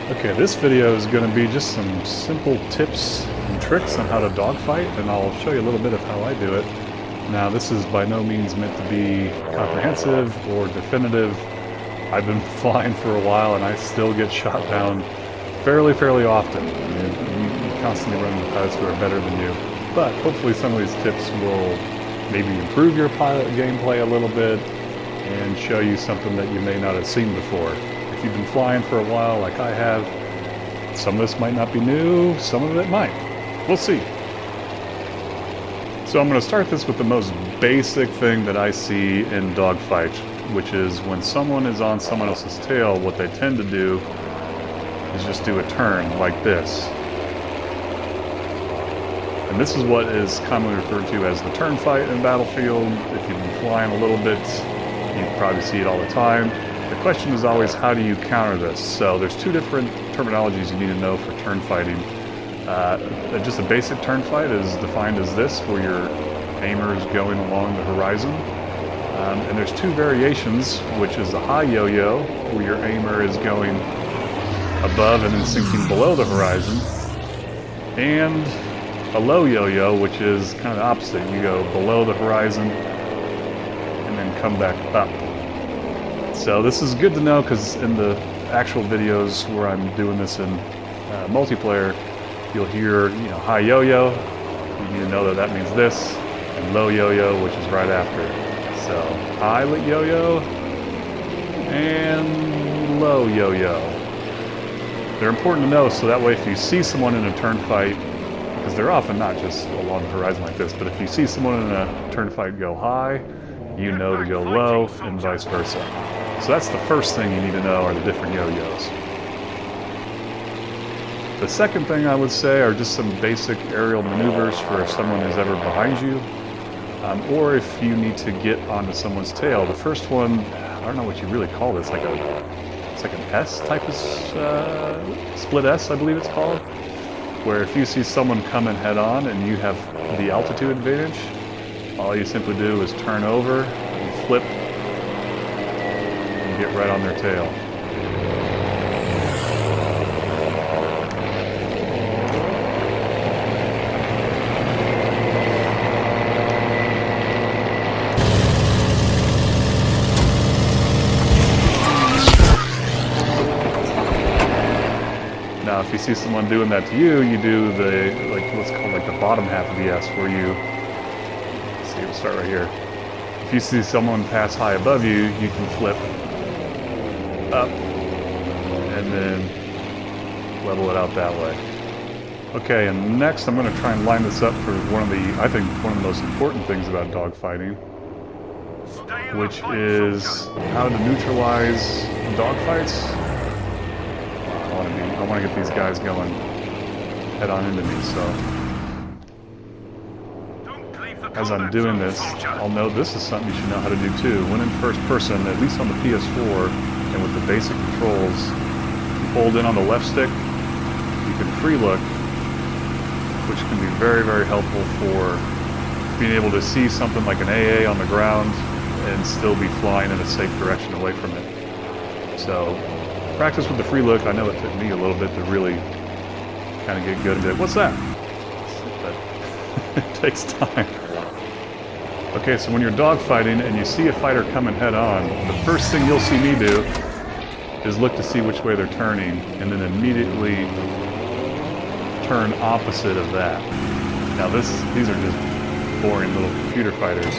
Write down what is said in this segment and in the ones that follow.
Okay, this video is going to be just some simple tips and tricks on how to dogfight, and I'll show you a little bit of how I do it. Now, this is by no means meant to be comprehensive or definitive. I've been flying for a while and I still get shot down fairly often. I mean, you constantly run into pilots who are better than you. But hopefully some of these tips will maybe improve your pilot gameplay a little bit and show you something that you may not have seen before. If you've been flying for a while like I have, some of this might not be new, some of it might. We'll see. So I'm going to start this with the most basic thing that I see in dogfights, which is when someone is on someone else's tail, what they tend to do is just do a turn like this. And this is what is commonly referred to as the turn fight in Battlefield. If you've been flying a little bit, you probably see it all the time. The question is always, how do you counter this? So there's two different terminologies you need to know for turn fighting. Just a basic turn fight is defined as this, where your aimer is going along the horizon. And there's two variations, which is the high yo-yo, where your aimer is going above and then sinking below the horizon, and a low yo-yo, which is kind of the opposite. You go below the horizon and then come back up. So this is good to know, because in the actual videos where I'm doing this in multiplayer, you'll hear, high yo-yo. You need to know that means this, and low yo-yo, which is right after. So high yo-yo and low yo-yo. They're important to know, so that way if you see someone in a turn fight, because they're often not just along the horizon like this, but if you see someone in a turn fight go high, you know to go low, and vice versa. So that's the first thing you need to know, are the different yo-yos. The second thing I would say are just some basic aerial maneuvers for if someone is ever behind you, or if you need to get onto someone's tail. The first one, I don't know what you really call this, it's like an S type of split S, I believe it's called, where if you see someone coming head on and you have the altitude advantage, all you simply do is turn over and flip and get right on their tail. Now, if you see someone doing that to you, you do what's called the bottom half of the S, where you, let's see, we'll start right here. If you see someone pass high above you, you can flip up and then level it out that way. Okay, and next I'm going to try and line this up for I think one of the most important things about dogfighting, which is how to neutralize dogfights. I want to get these guys going head on into me, so as I'm doing this, I'll note this is something you should know how to do too. When in first person, at least on the PS4, and with the basic controls, you hold in on the left stick, you can free look, which can be very helpful for being able to see something like an AA on the ground and still be flying in a safe direction away from it. So practice with the free look. I know it took me a little bit to really kind of get good at it. What's that? But it takes time. Okay, so when you're dogfighting and you see a fighter coming head on, the first thing you'll see me do is look to see which way they're turning, and then immediately turn opposite of that. Now these are just boring little computer fighters.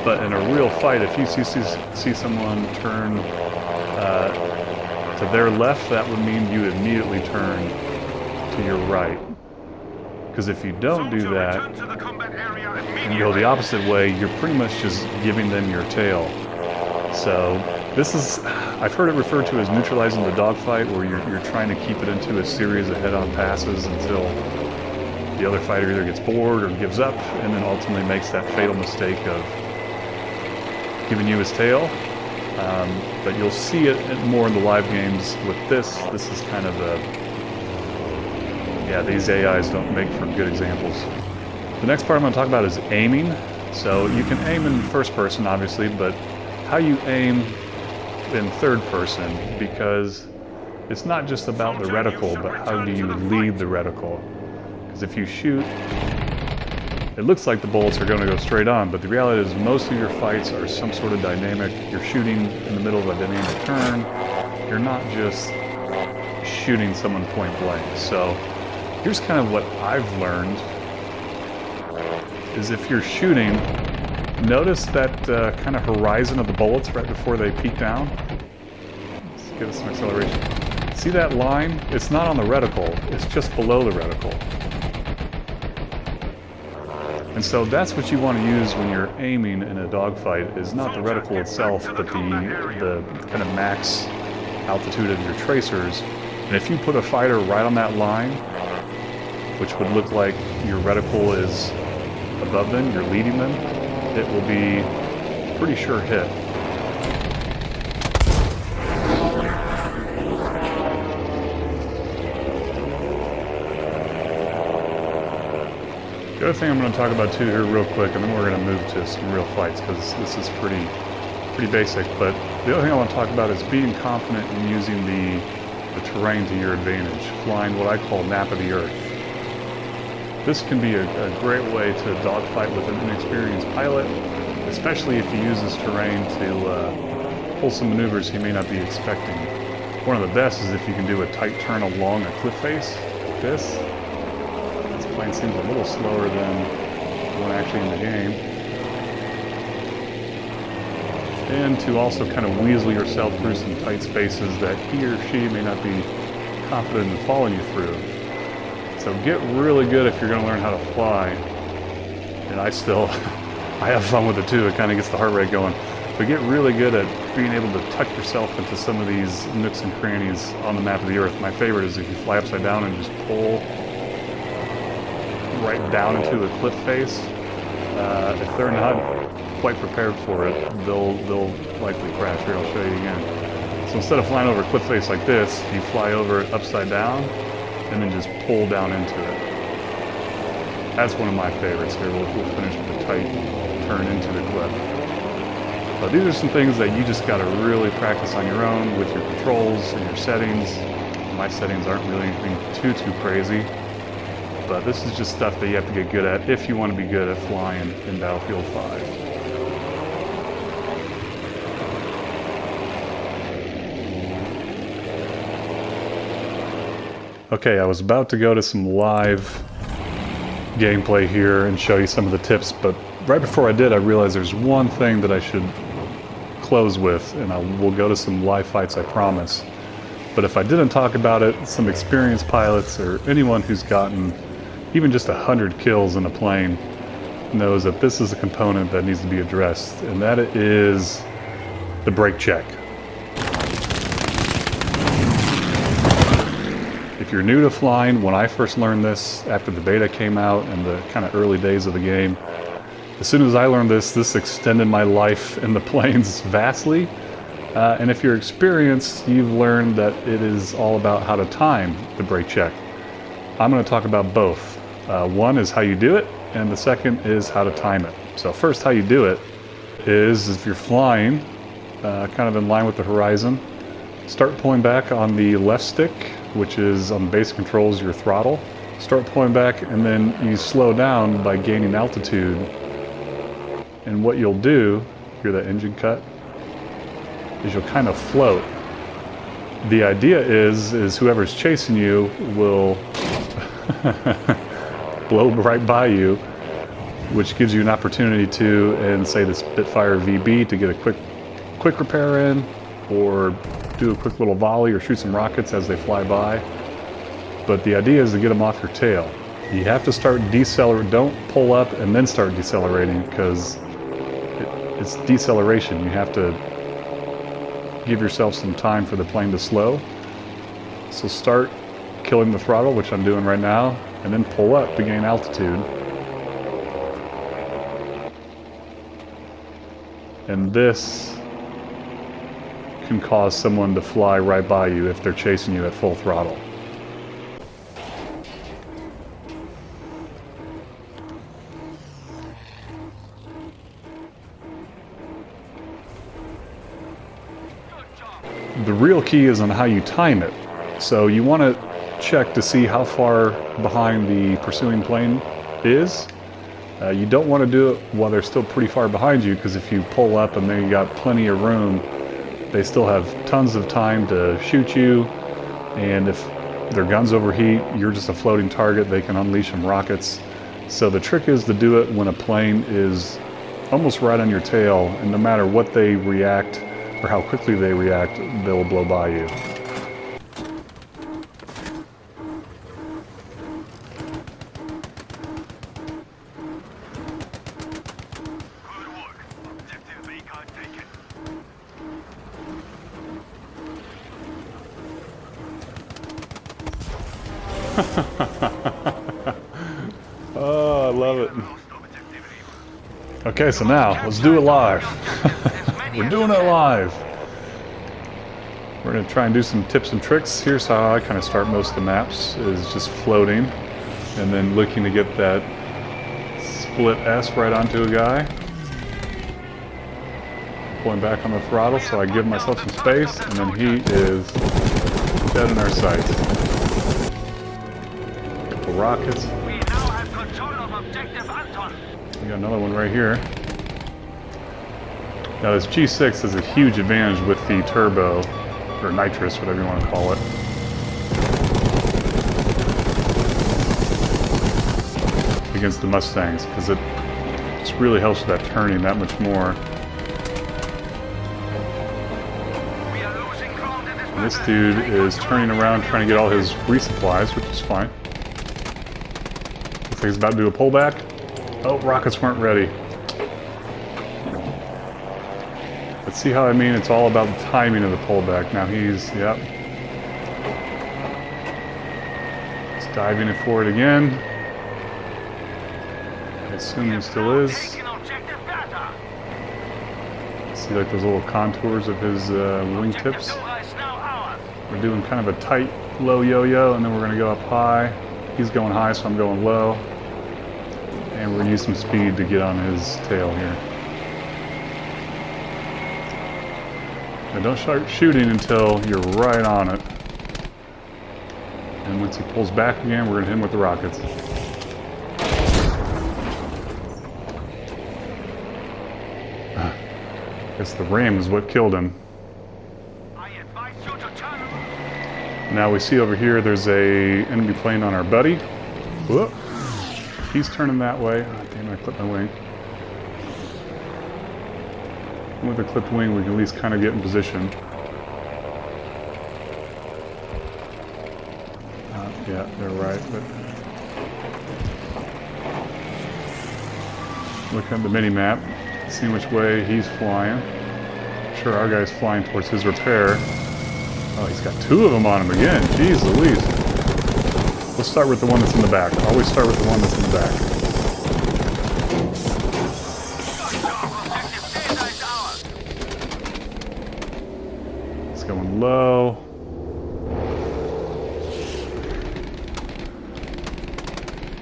But in a real fight, if you see someone turn to their left, that would mean you immediately turn to your right. Because if you don't do that and you go the opposite way, you're pretty much just giving them your tail. So I've heard it referred to as neutralizing the dogfight, where you're trying to keep it into a series of head-on passes until the other fighter either gets bored or gives up, and then ultimately makes that fatal mistake of giving you his tail. But you'll see it more in the live games with this. This is kind of these AIs don't make for good examples. The next part I'm going to talk about is aiming. So you can aim in first person, obviously, but how you aim in third person, because it's not just about the reticle, but how do you lead the reticle? Because if you shoot, it looks like the bullets are going to go straight on, but the reality is most of your fights are some sort of dynamic. You're shooting in the middle of a dynamic turn. You're not just shooting someone point blank. So here's kind of what I've learned, is if you're shooting, notice that kind of horizon of the bullets right before they peek down. Let's give it some acceleration. See that line? It's not on the reticle, it's just below the reticle. And so that's what you want to use when you're aiming in a dogfight, is not the reticle itself, but the kind of max altitude of your tracers. And if you put a fighter right on that line, which would look like your reticle is above them, you're leading them, it will be pretty sure hit. The other thing I'm going to talk about too here real quick, and then we're going to move to some real fights, because this is pretty basic, but the other thing I want to talk about is being confident in using the terrain to your advantage, flying what I call map of the earth. This can be a great way to dogfight with an inexperienced pilot, especially if you use this terrain to pull some maneuvers he may not be expecting. One of the best is if you can do a tight turn along a cliff face, like this. This plane seems a little slower than the one actually in the game. And to also kind of weasel yourself through some tight spaces that he or she may not be confident in following you through. So get really good if you're going to learn how to fly. And I have fun with it too. It kind of gets the heart rate going. But get really good at being able to tuck yourself into some of these nooks and crannies on the map of the earth. My favorite is if you fly upside down and just pull right down into a cliff face. If they're not quite prepared for it, they'll likely crash here. I'll show you again. So instead of flying over a cliff face like this, you fly over it upside down and then just pull down into it. That's one of my favorites here. We'll finish with a tight turn into the cliff. But these are some things that you just got to really practice on your own with your controls and your settings. My settings aren't really anything too crazy, but this is just stuff that you have to get good at if you want to be good at flying in Battlefield 5. Okay, I was about to go to some live gameplay here and show you some of the tips, but right before I did, I realized there's one thing that I should close with, and we'll go to some live fights, I promise. But if I didn't talk about it, some experienced pilots or anyone who's gotten even just 100 kills in a plane knows that this is a component that needs to be addressed, and that is the brake check. If you're new to flying, when I first learned this after the beta came out and the kind of early days of the game, as soon as I learned this extended my life in the planes vastly. And if you're experienced, you've learned that it is all about how to time the brake check. I'm going to talk about both. One is how you do it, and the second is how to time it. So first, how you do it is if you're flying kind of in line with the horizon, start pulling back on the left stick, which is on the base controls, your throttle. Start pulling back, and then you slow down by gaining altitude. And what you'll do, hear that engine cut, is you'll kind of float. The idea is whoever's chasing you will blow right by you, which gives you an opportunity to, and say the Spitfire VB, to get a quick repair in, or do a quick little volley or shoot some rockets as they fly by. But the idea is to get them off your tail. You have to start decelerating. Don't pull up and then start decelerating, because it's deceleration. You have to give yourself some time for the plane to slow. So start killing the throttle, which I'm doing right now, and then pull up to gain altitude. And this can cause someone to fly right by you if they're chasing you at full throttle. The real key is on how you time it. So you want to check to see how far behind the pursuing plane is. You don't want to do it while they're still pretty far behind you, because if you pull up and they got plenty of room, they still have tons of time to shoot you, and if their guns overheat, you're just a floating target. They can unleash some rockets. So the trick is to do it when a plane is almost right on your tail, and no matter what they react or how quickly they react, they'll blow by you. Oh, I love it. Okay, so now let's do it live. We're doing it live. We're going to try and do some tips and tricks. Here's how I kind of start most of the maps, is just floating and then looking to get that split S right onto a guy. Pulling back on the throttle so I give myself some space, and then he is dead in our sights. Couple rockets. We now have control of objective Anton. We got another one right here. Now this G6 has a huge advantage with the turbo, or nitrous, whatever you want to call it. Against the Mustangs, because it just really helps with that turning that much more. And this dude is turning around trying to get all his resupplies, which is fine. Looks like he's about to do a pullback. Oh, rockets weren't ready. But see how I mean? It's all about the timing of the pullback. Now he's, yep. He's diving it forward again. I assume he still is. See like those little contours of his wingtips. We're doing kind of a tight, low yo-yo, and then we're going to go up high. He's going high, so I'm going low. And we're going to use some speed to get on his tail here. And don't start shooting until you're right on it. And once he pulls back again, we're going to hit him with the rockets. I guess the ram is what killed him. Now we see over here there's a enemy plane on our buddy. Whoop. He's turning that way. Oh, damn, I clipped my wing. With a clipped wing, we can at least kind of get in position. Yeah, they're right. But looking at the mini-map, seeing which way he's flying. Sure, our guy's flying towards his repair. Oh, he's got two of them on him again. Jeez Louise. Let's start with the one that's in the back. Always start with the one that's in the back. It's going low.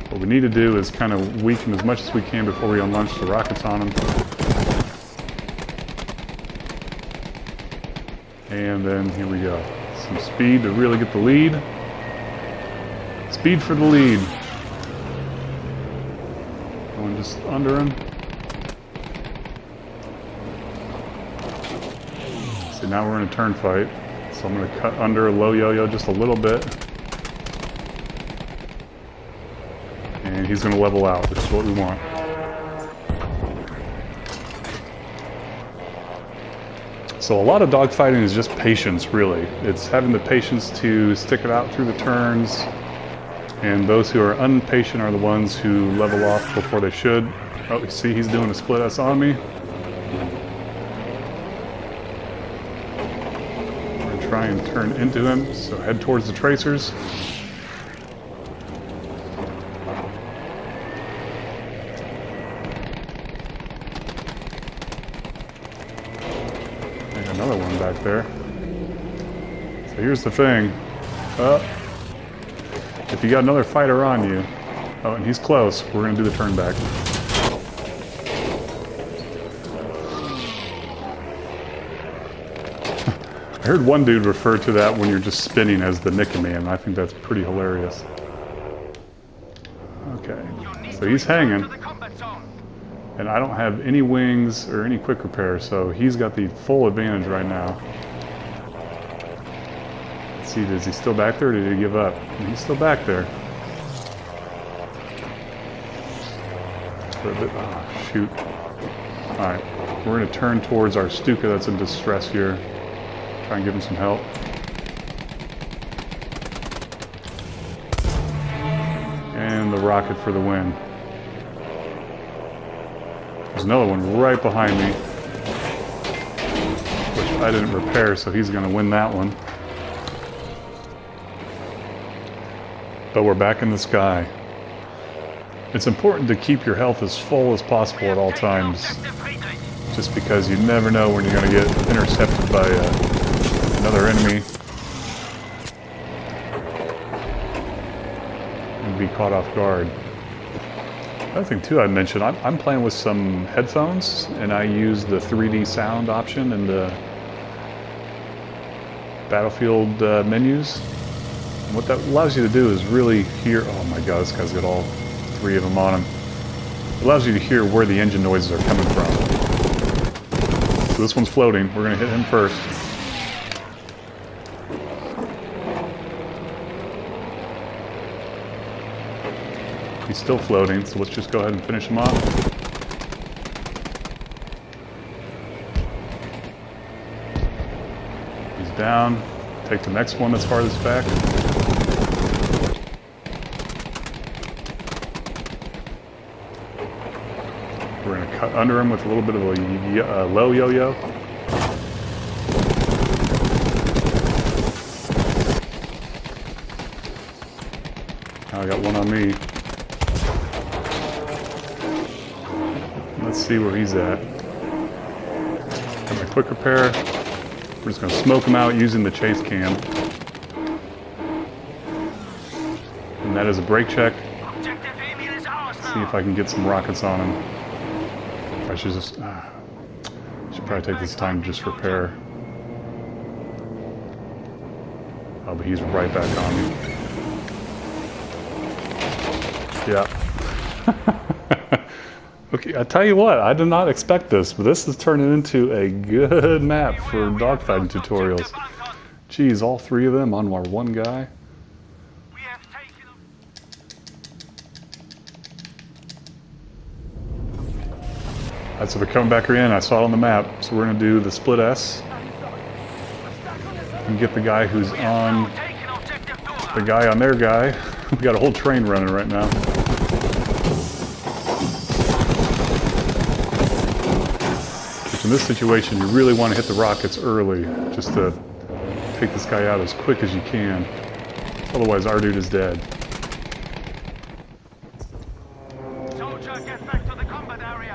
What we need to do is kind of weaken as much as we can before we unlaunch the rockets on him. And then here we go. Some speed to really get the lead. Speed for the lead. Going just under him. So now we're in a turn fight. So I'm going to cut under a low yo-yo just a little bit. And he's going to level out, which is what we want. So a lot of dogfighting is just patience, really. It's having the patience to stick it out through the turns, and those who are impatient are the ones who level off before they should. Oh, you see he's doing a split S on me. We're going to try and turn into him, so head towards the tracers. Another one back there. So here's the thing. If you got another fighter on you, oh, and he's close, we're going to do the turn back. I heard one dude refer to that when you're just spinning as the Nick-a-man, and I think that's pretty hilarious. Okay, so he's hanging, and I don't have any wings or any quick repair, so he's got the full advantage right now. Let's see, is he still back there, or did he give up? He's still back there. For a bit, oh, shoot. Alright, we're going to turn towards our Stuka that's in distress here. Try and give him some help. And the rocket for the win. There's another one right behind me, which I didn't repair, so he's going to win that one. But we're back in the sky. It's important to keep your health as full as possible at all times, just because you never know when you're going to get intercepted by another enemy and be caught off guard. Another thing too I mentioned, I'm playing with some headphones, and I use the 3D sound option in the Battlefield menus. And what that allows you to do is really hear, oh my god, this guy's got all 3 of them on him. It allows you to hear where the engine noises are coming from. So this one's floating. We're going to hit him first. He's still floating, so let's just go ahead and finish him off. He's down. Take the next one that's farthest back. We're going to cut under him with a little bit of a low yo-yo. Now I got one on me. Let's see where he's at. Got my quick repair. We're just going to smoke him out using the chase cam. And that is a brake check. See if I can get some rockets on him. I should just... should probably take this time to just repair. Oh, but he's right back on me. Yeah. Okay, I tell you what, I did not expect this, but this is turning into a good map for dogfighting tutorials. Geez, all 3 of them on our one guy. Alright, so they're coming back in. I saw it on the map. So we're going to do the split S. And get the guy who's on the guy on their guy. We got a whole train running right now. Which in this situation, you really want to hit the rockets early, just to take this guy out as quick as you can. Otherwise, our dude is dead.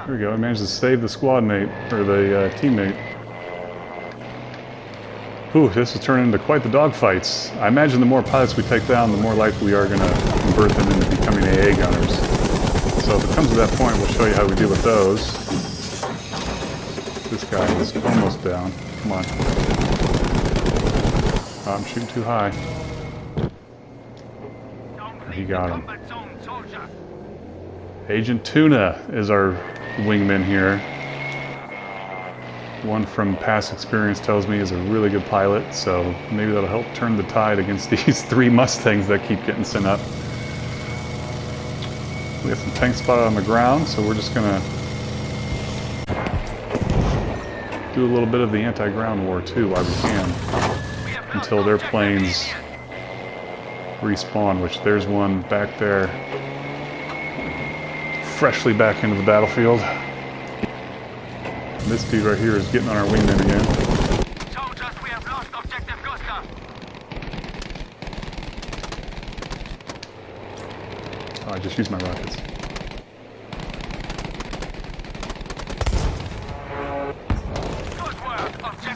There we go, I managed to save the squad mate, or the teammate. Ooh, this is turning into quite the dogfights. I imagine the more pilots we take down, the more likely we are going to convert them into becoming AA gunners. So if it comes to that point, we'll show you how we deal with those. This guy is almost down. Come on. Oh, I'm shooting too high. He got him. Agent Tuna is our wingman here. One from past experience tells me is a really good pilot, so maybe that'll help turn the tide against these 3 Mustangs that keep getting sent up. We got some tank spotted on the ground, so we're just gonna do a little bit of the anti-ground war too while we can, until their planes respawn, which there's one back there, freshly back into the battlefield. And this dude right here is getting on our wingman again. Soldiers, we have lost objective Gustav. Oh, I just used my rockets.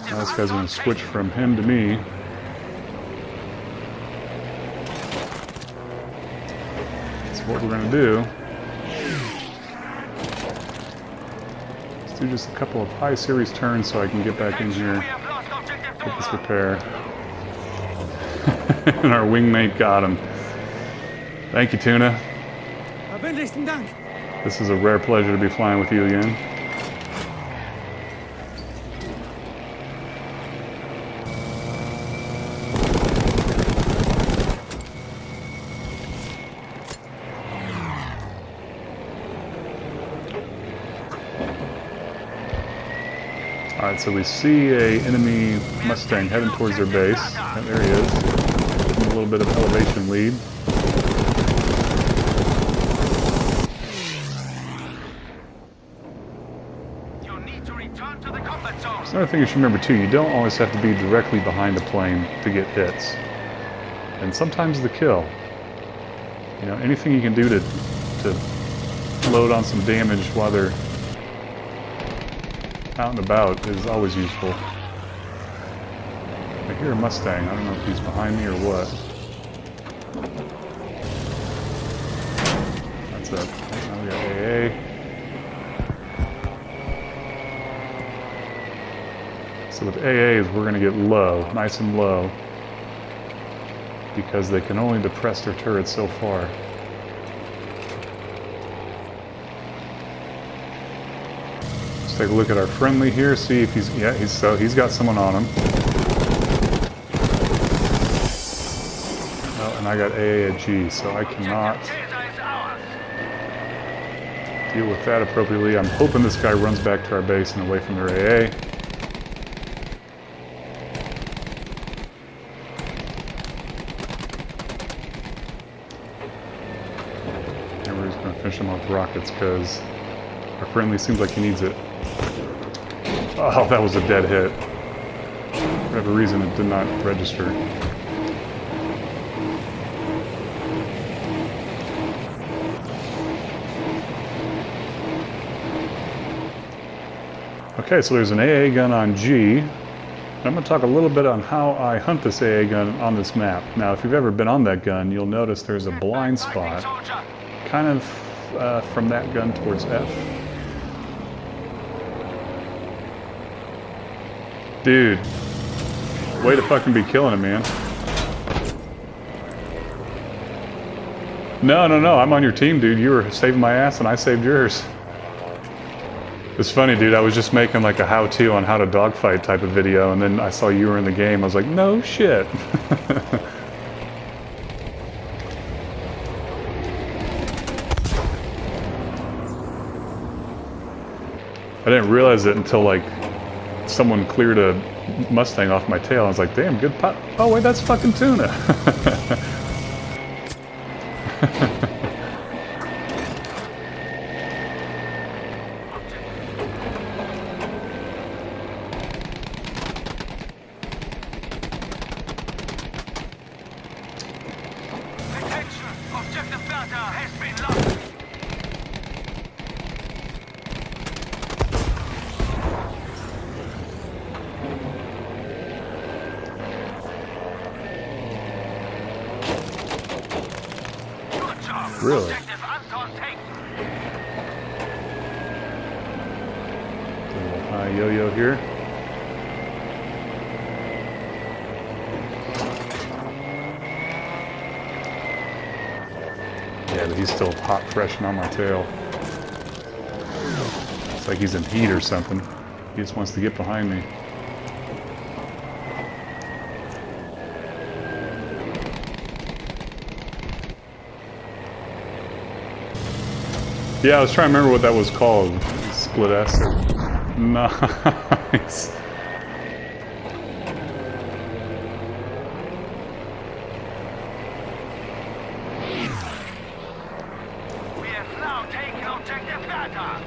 Now this guy's going to switch from him to me. So what we're going to do, let's do just a couple of high series turns so I can get back in here. Get this repair. And our wingmate got him. Thank you, Tuna. Verbindlichsten Dank. This is a rare pleasure to be flying with you again. Alright, so we see a enemy Mustang heading towards their base. And there he is. A little bit of elevation lead. You need to return to the combat zone. There's another thing you should remember too, you don't always have to be directly behind a plane to get hits. And sometimes the kill. You know, anything you can do to load on some damage while they're out and about is always useful. I hear a Mustang. I don't know if he's behind me or what. That's it. Now we got AA. So with AAs, we're going to get low, nice and low, because they can only depress their turrets so far. Take a look at our friendly here, see if he's he's got someone on him. Oh, and I got AA at G, so I cannot deal with that appropriately. I'm hoping this guy runs back to our base and away from their AA. And we're just going to finish him off with rockets because our friendly seems like he needs it. Oh, that was a dead hit. For whatever reason, it did not register. Okay, so there's an AA gun on G. I'm going to talk a little bit on how I hunt this AA gun on this map. Now, if you've ever been on that gun, you'll notice there's a blind spot, kind of from that gun towards F. Dude, way to fucking be killing it, man. No, I'm on your team, dude. You were saving my ass and I saved yours. It's funny, dude. I was just making like a how-to on how to dogfight type of video, and then I saw you were in the game. I was like, no shit. I didn't realize it until like someone cleared a Mustang off my tail. I was like, damn, good pop. Oh, wait, that's fucking Tuna. Attention! Objective data has been lost. Really? Objective Anton taken. A little high yo-yo here. Yeah, but he's still hot pressing on my tail. It's like he's in heat or something. He just wants to get behind me. Yeah, I was trying to remember what that was called. Split S. Nice. We have now taken objective data.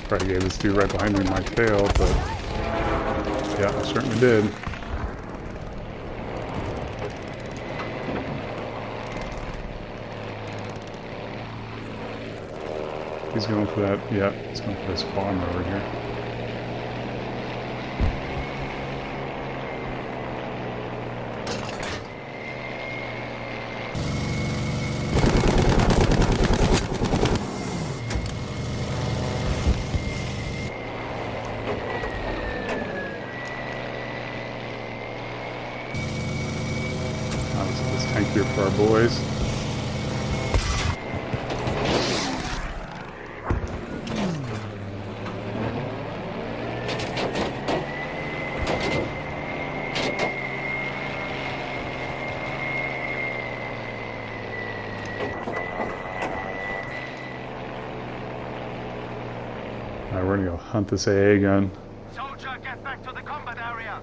Probably gave this dude right behind me in my tail, but yeah, I certainly did. He's going for that. Yeah, he's going for this farmer over here. Let's get this tank here for our boys. Alright, we're gonna go hunt this AA gun. Soldier, get back to the combat area.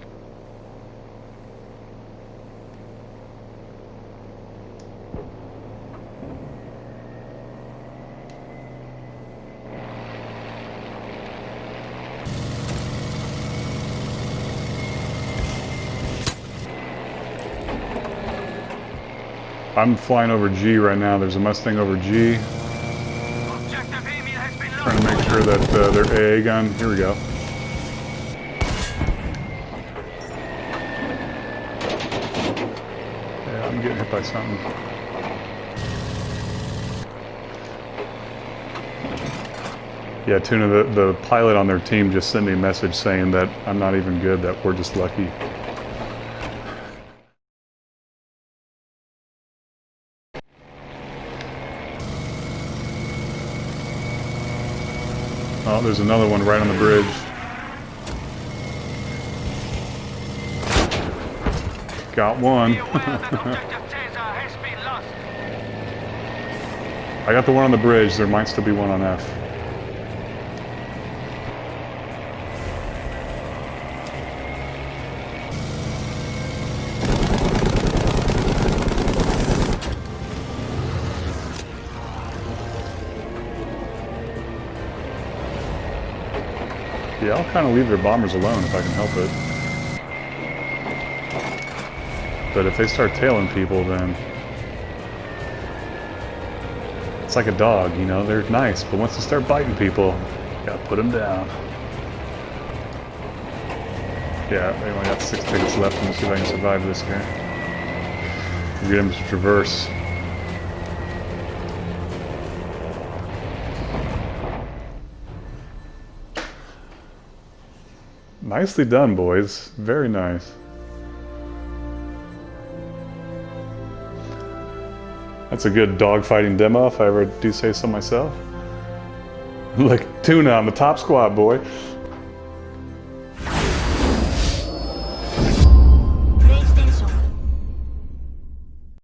I'm flying over G right now. There's a Mustang over G. Objective Amy has been Trying to lost. make sure that their AA gun. Here we go. Yeah, I'm getting hit by something. Yeah, Tuna, the pilot on their team just sent me a message saying that I'm not even good, that we're just lucky. Oh, there's another one right on the bridge. Got one. Be aware that objective Caesar has been lost. I got the one on the bridge. There might still be one on F. Yeah, I'll kind of leave their bombers alone if I can help it. But if they start tailing people, then it's like a dog, you know, they're nice, but once they start biting people, you gotta put them down. Yeah, they only got 6 tickets left. Let me see if I can survive this here. Get them to traverse. Nicely done, boys. Very nice. That's a good dogfighting demo, if I ever do say so myself. Look, Tuna on the top squad, boy.